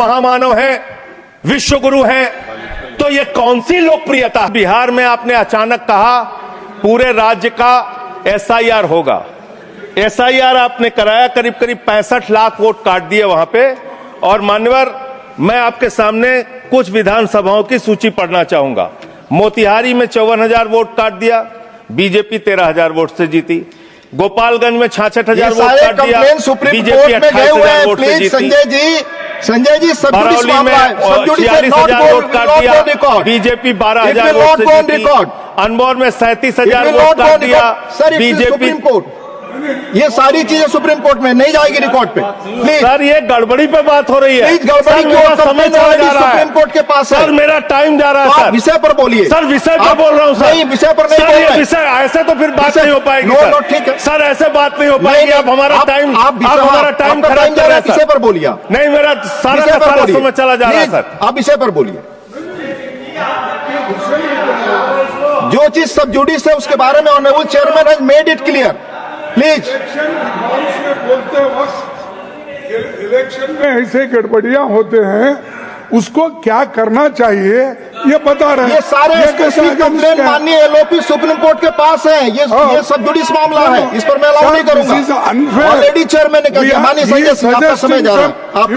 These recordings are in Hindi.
महामानव हैं, विश्व गुरु हैं, तो ये कौन सी लोकप्रियता। बिहार में आपने अचानक कहा पूरे राज्य का एसआईआर होगा। एसआईआर आपने कराया, करीब करीब 65 लाख वोट काट दिए वहां पे। और मान्यवर, मैं आपके सामने कुछ विधानसभाओं की सूची पढ़ना चाहूंगा। मोतिहारी में 54,000 वोट काट दिया, बीजेपी 13,000 वोट से जीती। गोपालगंज में 66,000 वोट काट दिया, बीजेपी 28,000 वोट से जीती। संजय जी, बरौली में 46,000 वोट काट दिया, बीजेपी 12,000 वोट से जीती। अनमोल में 37,000 वोट काट दिया, बीजेपी। ये सारी चीजें सुप्रीम कोर्ट में नहीं जाएगी रिकॉर्ड पे। प्लीज सर, ये गड़बड़ी पे बात हो रही है। प्लीज गड़बड़ी क्यों? समय चला जा रहा है, सुप्रीम कोर्ट के पास है। सर मेरा टाइम जा रहा है। तो सर विषय पर बोलिए। सर विषय पर बोल रहा हूँ सर। नहीं, विषय पर नहीं बोल रहे। विषय ऐसे तो फिर बात नहीं हो पाएगी। नो, ठीक है सर, ऐसे बात नहीं हो पाएगी। आप हमारा टाइम खराब कर रहे हैं। विषय पर बोलिए। नहीं, मेरा सारा समय चला जा रहा है सर। आप विषय पर बोलिए। जो चीज सब जुडिस है उसके बारे में honourable chairman has made it clear. Please. बोलते वक्त इलेक्शन में ऐसे गड़बड़ियां होते हैं, उसको क्या करना चाहिए ये बता रहे हैं। ये सारे कंप्लेन माननीय एलओपी सुप्रीम कोर्ट के पास है। ये सब जुडिस मामला है, इस पर मैं अलाउ नहीं करूंगा। ऑलरेडी चेयरमैन ने कहा। माननीय संजय सिंह, आपका समय जा रहा है। आप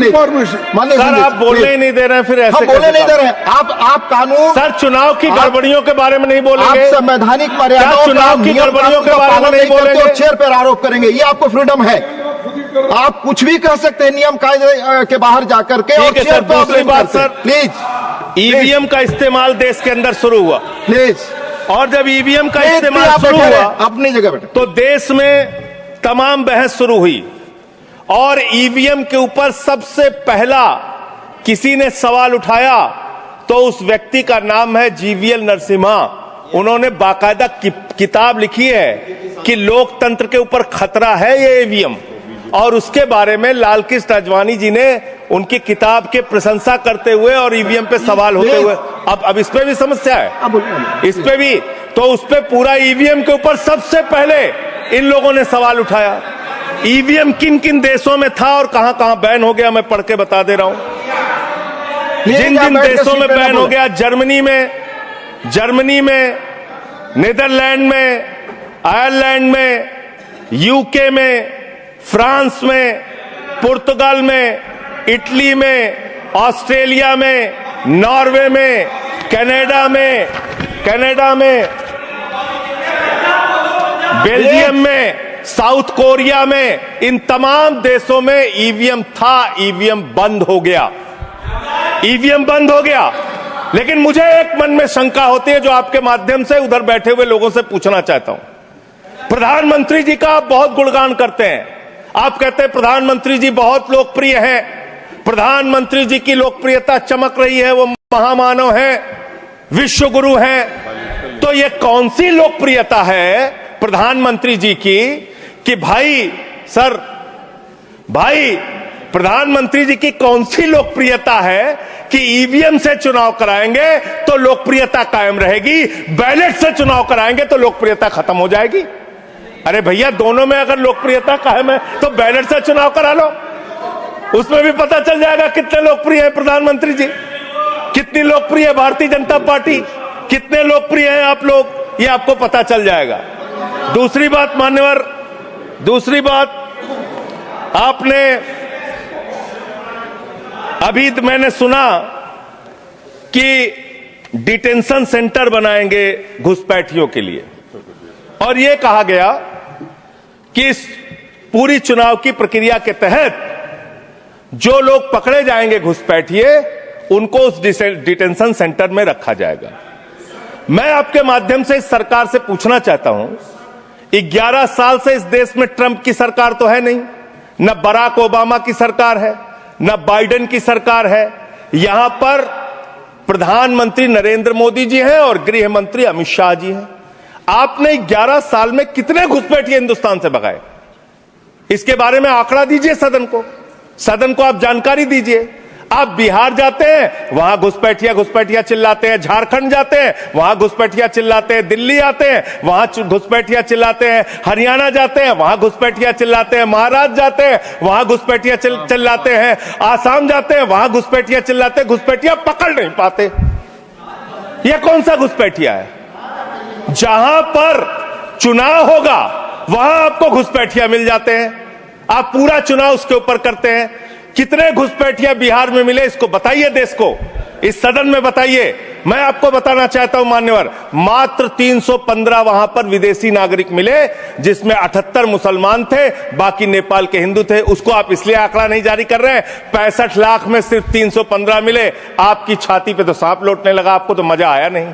माननीय सर, आप बोलने ही नहीं दे रहे हैं। फिर ऐसे बोलने नहीं दे रहे हैं। आप कानून सर, चुनाव की गड़बड़ियों के बारे में नहीं बोलेंगे। आप संवैधानिक मर्यादाओं, चुनाव की गड़बड़ियों के बारे में नहीं बोलेंगे। चेयर पर आरोप करेंगे, ये आपको फ्रीडम है। आप कुछ भी कह सकते हैं नियम कायदे के बाहर जाकर के। ठीक है सर। दूसरी बात सर, प्लीज, ईवीएम का इस्तेमाल देश के अंदर शुरू हुआ। प्लीज। और जब ईवीएम का इस्तेमाल शुरू हुआ, अपनी जगह बैठे, तो देश में तमाम बहस शुरू हुई। और ईवीएम के ऊपर सबसे पहला किसी ने सवाल उठाया तो उस व्यक्ति का नाम है जीवीएल नरसिम्हा। उन्होंने बाकायदा किताब लिखी है कि लोकतंत्र के ऊपर खतरा है ये ईवीएम। और उसके बारे में लाल कृष्ण आडवाणी जी ने उनकी किताब के प्रशंसा करते हुए और ईवीएम पे सवाल होते हुए, अब इस पे भी समस्या है, इस पे भी। तो उस पे पूरा ईवीएम के ऊपर सबसे पहले इन लोगों ने सवाल उठाया। ईवीएम किन किन देशों में था और कहां कहां बैन हो गया, मैं पढ़ के बता दे रहा हूं। जिन जिन देशों में बैन हो गया, जर्मनी में, नीदरलैंड में, आयरलैंड में, यूके में, फ्रांस में, पुर्तगाल में, इटली में, ऑस्ट्रेलिया में, नॉर्वे में, कनाडा में, बेल्जियम में, साउथ कोरिया में, इन तमाम देशों में ईवीएम था। ईवीएम बंद हो गया, ईवीएम बंद हो गया। लेकिन मुझे एक मन में शंका होती है जो आपके माध्यम से उधर बैठे हुए लोगों से पूछना चाहता हूं। प्रधानमंत्री जी का आप बहुत गुणगान करते हैं। आप कहते हैं प्रधानमंत्री जी बहुत लोकप्रिय हैं, प्रधानमंत्री जी की लोकप्रियता चमक रही है, वो महामानव हैं, विश्व गुरु हैं। तो ये कौन सी लोकप्रियता है प्रधानमंत्री जी की कि भाई प्रधानमंत्री जी की कौन सी लोकप्रियता है कि ईवीएम से चुनाव कराएंगे तो लोकप्रियता कायम रहेगी, बैलेट से चुनाव कराएंगे तो लोकप्रियता खत्म हो जाएगी। अरे भैया, दोनों में अगर लोकप्रियता कायम है तो बैलेट से चुनाव करा लो, उसमें भी पता चल जाएगा कितने लोकप्रिय है प्रधानमंत्री जी, कितनी लोकप्रिय है भारतीय जनता पार्टी, कितने लोकप्रिय हैं आप लोग, ये आपको पता चल जाएगा। दूसरी बात मान्यवर, दूसरी बात, आपने अभी मैंने सुना कि डिटेंशन सेंटर बनाएंगे घुसपैठियों के लिए, और यह कहा गया कि इस पूरी चुनाव की प्रक्रिया के तहत जो लोग पकड़े जाएंगे घुसपैठिए, उनको उस डिटेंशन सेंटर में रखा जाएगा। मैं आपके माध्यम से इस सरकार से पूछना चाहता हूं, 11 साल से इस देश में ट्रंप की सरकार तो है नहीं, न बराक ओबामा की सरकार है, न बाइडेन की सरकार है। यहां पर प्रधानमंत्री नरेंद्र मोदी जी हैं और गृह मंत्री अमित शाह जी हैं। आपने 11 साल में कितने घुसपैठिए हिंदुस्तान से भगाए, इसके बारे में आंकड़ा दीजिए सदन को आप जानकारी दीजिए। आप बिहार जाते हैं, वहां घुसपैठिया चिल्लाते हैं, झारखंड जाते हैं, वहां घुसपैठिया चिल्लाते हैं, दिल्ली आते हैं, वहां घुसपैठिया चिल्लाते हैं, हरियाणा जाते हैं, वहां घुसपैठिया चिल्लाते हैं, महाराष्ट्र जाते हैं, वहां घुसपैठिया चिल्लाते हैं, आसाम जाते हैं, वहां घुसपैठिया चिल्लाते हैं, घुसपैठिया पकड़ नहीं पाते। यह कौन सा घुसपैठिया है? जहां पर चुनाव होगा वहां आपको घुसपैठिया मिल जाते हैं, आप पूरा चुनाव उसके ऊपर करते हैं। कितने घुसपैठिया बिहार में मिले, इसको बताइए, देश को, इस सदन में बताइए। मैं आपको बताना चाहता हूं मान्यवर, मात्र 315 वहां पर विदेशी नागरिक मिले, जिसमें 78 मुसलमान थे, बाकी नेपाल के हिंदू थे। उसको आप इसलिए आंकड़ा नहीं जारी कर रहे हैं, 65 लाख में सिर्फ 315 मिले। आपकी छाती पे तो सांप लौटने लगा, आपको तो मजा आया नहीं।